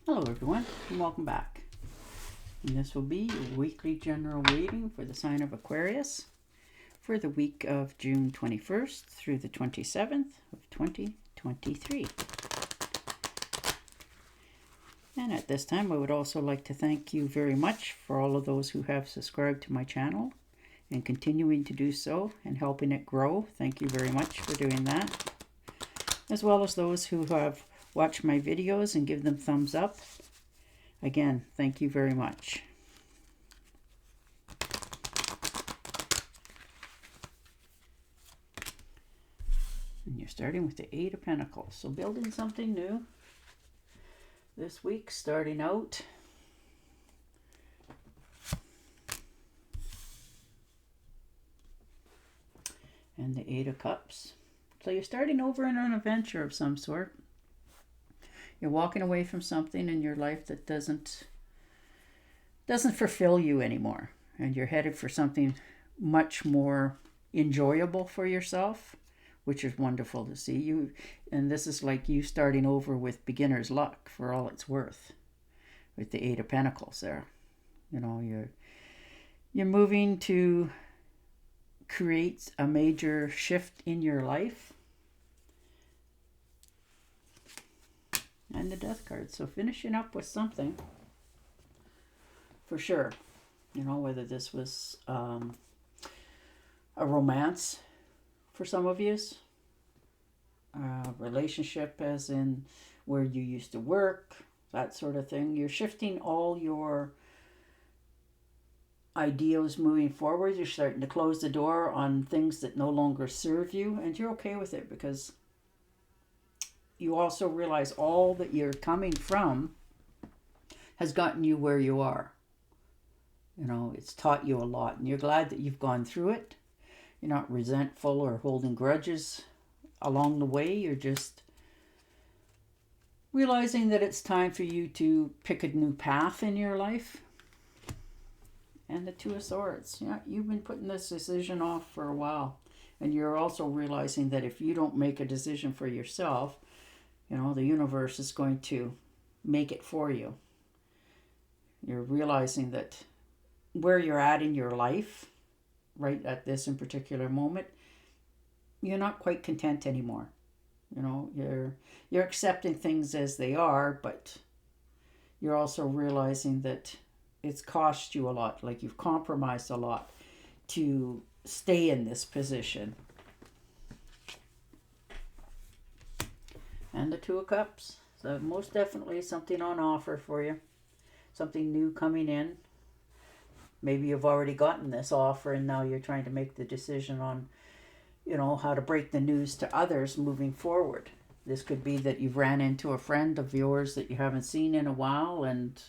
Hello everyone and welcome back. And this will be your weekly general reading for the sign of Aquarius for the week of June 21st through the 27th of 2023. And at this time I would also like to thank you very much for all of those who have subscribed to my channel and continuing to do so and helping it grow. Thank you very much for doing that. As well as those who have watched my videos and give them thumbs up. Again, thank you very much. And you're starting with the Eight of Pentacles. So building something new this week, starting out. And the Eight of Cups. So you're starting over in an adventure of some sort. You're walking away from something in your life that doesn't fulfill you anymore. And you're headed for something much more enjoyable for yourself, which is wonderful to see you. And this is like you starting over with beginner's luck for all it's worth with the Eight of Pentacles there. You know, you're moving to create a major shift in your life. And the Death card. So finishing up with something for sure. You know, whether this was a romance for some of you, a relationship as in where you used to work, that sort of thing. You're shifting all your ideas moving forward. You're starting to close the door on things that no longer serve you, and you're okay with it because you also realize all that you're coming from has gotten you where you are. You know, it's taught you a lot, and you're glad that you've gone through it. You're not resentful or holding grudges along the way. You're just realizing that it's time for you to pick a new path in your life. And the Two of Swords. Yeah, you've been putting this decision off for a while. And you're also realizing that if you don't make a decision for yourself, you know, the universe is going to make it for you. You're realizing that where you're at in your life, right at this in particular moment, you're not quite content anymore. You know, you're accepting things as they are, but you're also realizing that it's cost you a lot, like you've compromised a lot to stay in this position. And the Two of Cups. So most definitely something on offer for you. Something new coming in. Maybe you've already gotten this offer and now you're trying to make the decision on, you know, how to break the news to others moving forward. This could be that you've ran into a friend of yours that you haven't seen in a while and,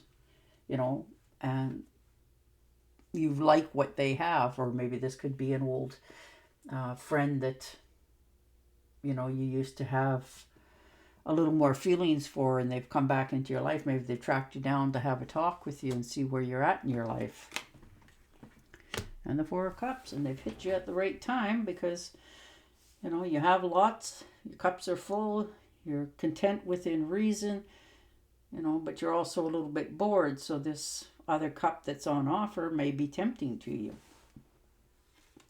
you know, and you like what they have. Or maybe this could be an old friend that, you know, you used to have a little more feelings for and they've come back into your life. Maybe they've tracked you down to have a talk with you and see where you're at in your life. And the Four of Cups, and they've hit you at the right time because, you know, you have lots, your cups are full, you're content within reason, you know, but you're also a little bit bored, so this other cup that's on offer may be tempting to you.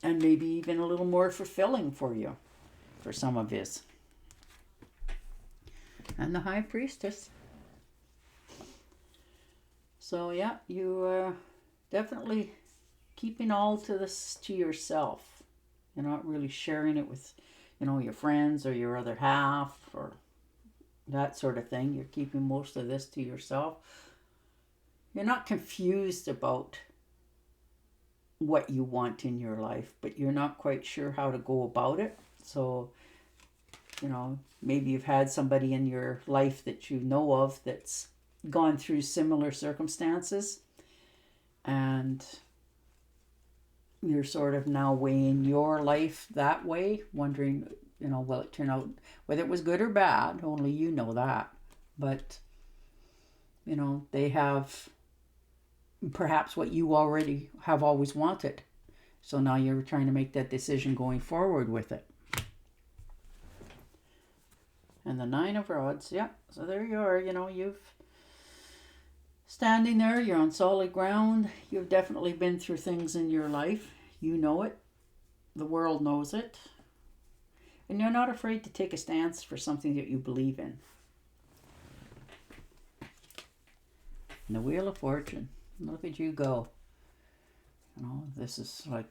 And maybe even a little more fulfilling for you, for some of you. And the High Priestess. So yeah, you definitely keeping all to this to yourself. You're not really sharing it with, you know, your friends or your other half or that sort of thing. You're keeping most of this to yourself. You're not confused about what you want in your life, but you're not quite sure how to go about it. So, you know, maybe you've had somebody in your life that you know of that's gone through similar circumstances, and you're sort of now weighing your life that way, wondering, you know, will it turn out, whether it was good or bad, only you know that. But, you know, they have perhaps what you already have always wanted. So now you're trying to make that decision going forward with it. And the Nine of Rods, yeah. So there you are, you know, you've standing there, you're on solid ground. You've definitely been through things in your life. You know it. The world knows it. And you're not afraid to take a stance for something that you believe in. And the Wheel of Fortune. Look at you go. This is like,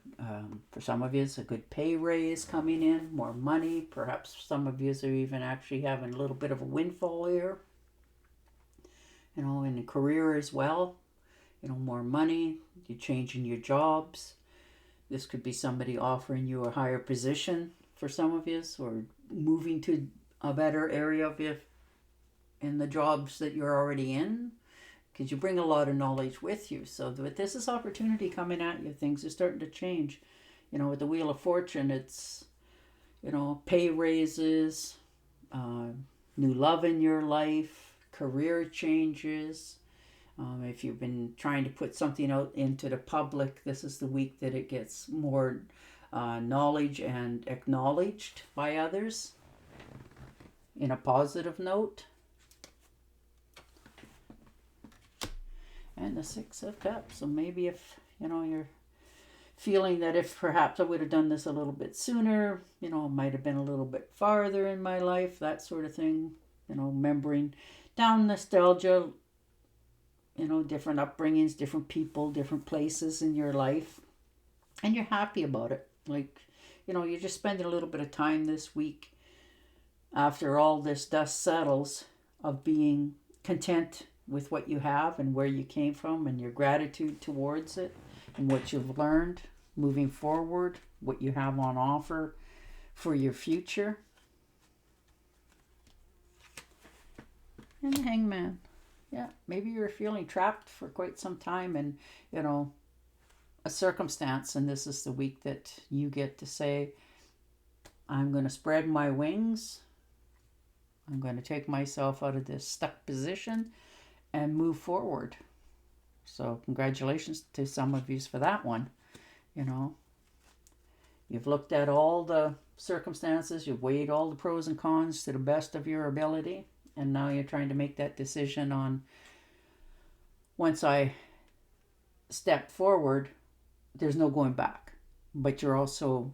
for some of you, it's a good pay raise coming in, more money. Perhaps some of you are even actually having a little bit of a windfall here. In a career as well. More money. You're changing your jobs. This could be somebody offering you a higher position for some of you, or moving to a better area of you in the jobs that you're already in. Because you bring a lot of knowledge with you. So this is opportunity coming at you. Things are starting to change. With the Wheel of Fortune, it's, pay raises, new love in your life, career changes. If you've been trying to put something out into the public, this is the week that it gets more knowledge and acknowledged by others in a positive note. And the Six of Cups. So maybe if, you're feeling that if perhaps I would have done this a little bit sooner, it might have been a little bit farther in my life, that sort of thing. Remembering down nostalgia, different upbringings, different people, different places in your life. And you're happy about it. Like, you're just spending a little bit of time this week after all this dust settles of being content with what you have and where you came from and your gratitude towards it and what you've learned moving forward, what you have on offer for your future. And the Hangman. Yeah, maybe you're feeling trapped for quite some time and, a circumstance, and this is the week that you get to say, I'm going to spread my wings. I'm going to take myself out of this stuck position and move forward. So congratulations to some of you for that one. You've looked at all the circumstances, you've weighed all the pros and cons to the best of your ability, and now you're trying to make that decision on, once I step forward, there's no going back. But you're also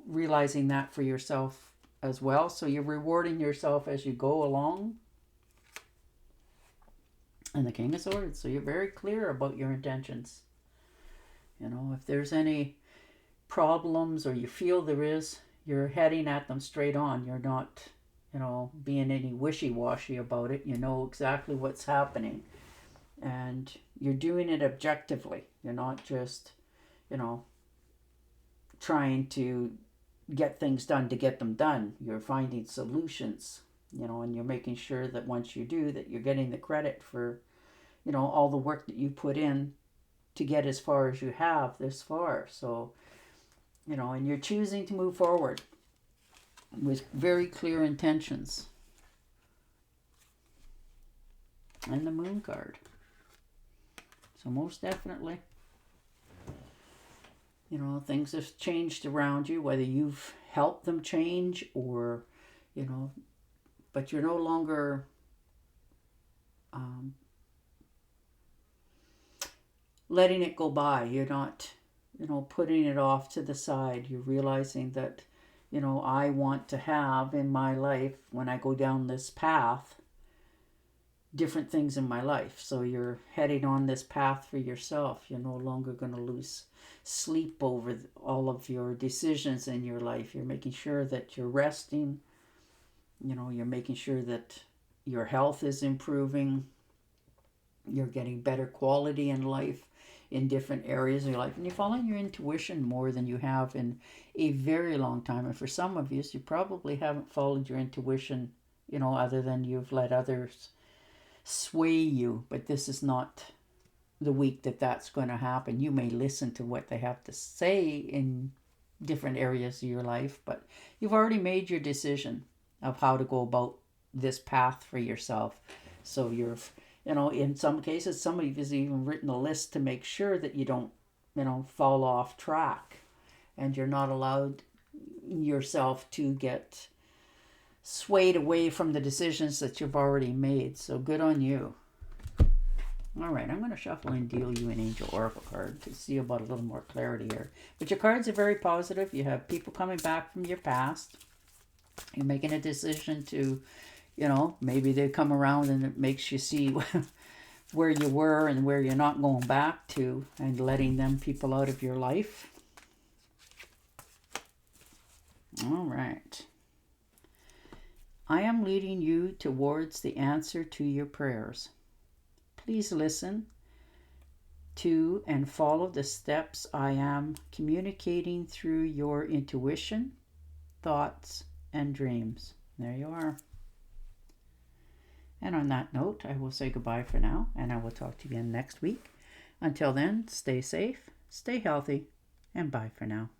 realizing that for yourself as well. So you're rewarding yourself as you go along. And the King of Swords. So you're very clear about your intentions. If there's any problems or you feel there is, you're heading at them straight on. You're not, being any wishy-washy about it. You know exactly what's happening. And you're doing it objectively. You're not just, trying to get things done to get them done. You're finding solutions. And you're making sure that once you do, that you're getting the credit for, all the work that you put in to get as far as you have this far. So, and you're choosing to move forward with very clear intentions. And the Moon card. So most definitely, things have changed around you, whether you've helped them change or, but you're no longer letting it go by. You're not, putting it off to the side. You're realizing that, I want to have in my life, when I go down this path, different things in my life. So you're heading on this path for yourself. You're no longer going to lose sleep over all of your decisions in your life. You're making sure that you're resting. You're making sure that your health is improving. You're getting better quality in life in different areas of your life. And you're following your intuition more than you have in a very long time. And for some of you, you probably haven't followed your intuition, other than you've let others sway you. But this is not the week that that's going to happen. You may listen to what they have to say in different areas of your life, but you've already made your decision of how to go about this path for yourself. So you're, in some cases, somebody has even written a list to make sure that you don't, fall off track, and you're not allowed yourself to get swayed away from the decisions that you've already made. So good on you. All right, I'm going to shuffle and deal you an Angel Oracle card to see about a little more clarity here. But your cards are very positive. You have people coming back from your past. You're making a decision to, maybe they come around and it makes you see where you were and where you're not going back to, and letting them people out of your life. All right. I am leading you towards the answer to your prayers. Please listen to and follow the steps I am communicating through your intuition, thoughts, and dreams. There you are. And on that note, I will say goodbye for now, and I will talk to you again next week. Until then, stay safe, stay healthy, and bye for now.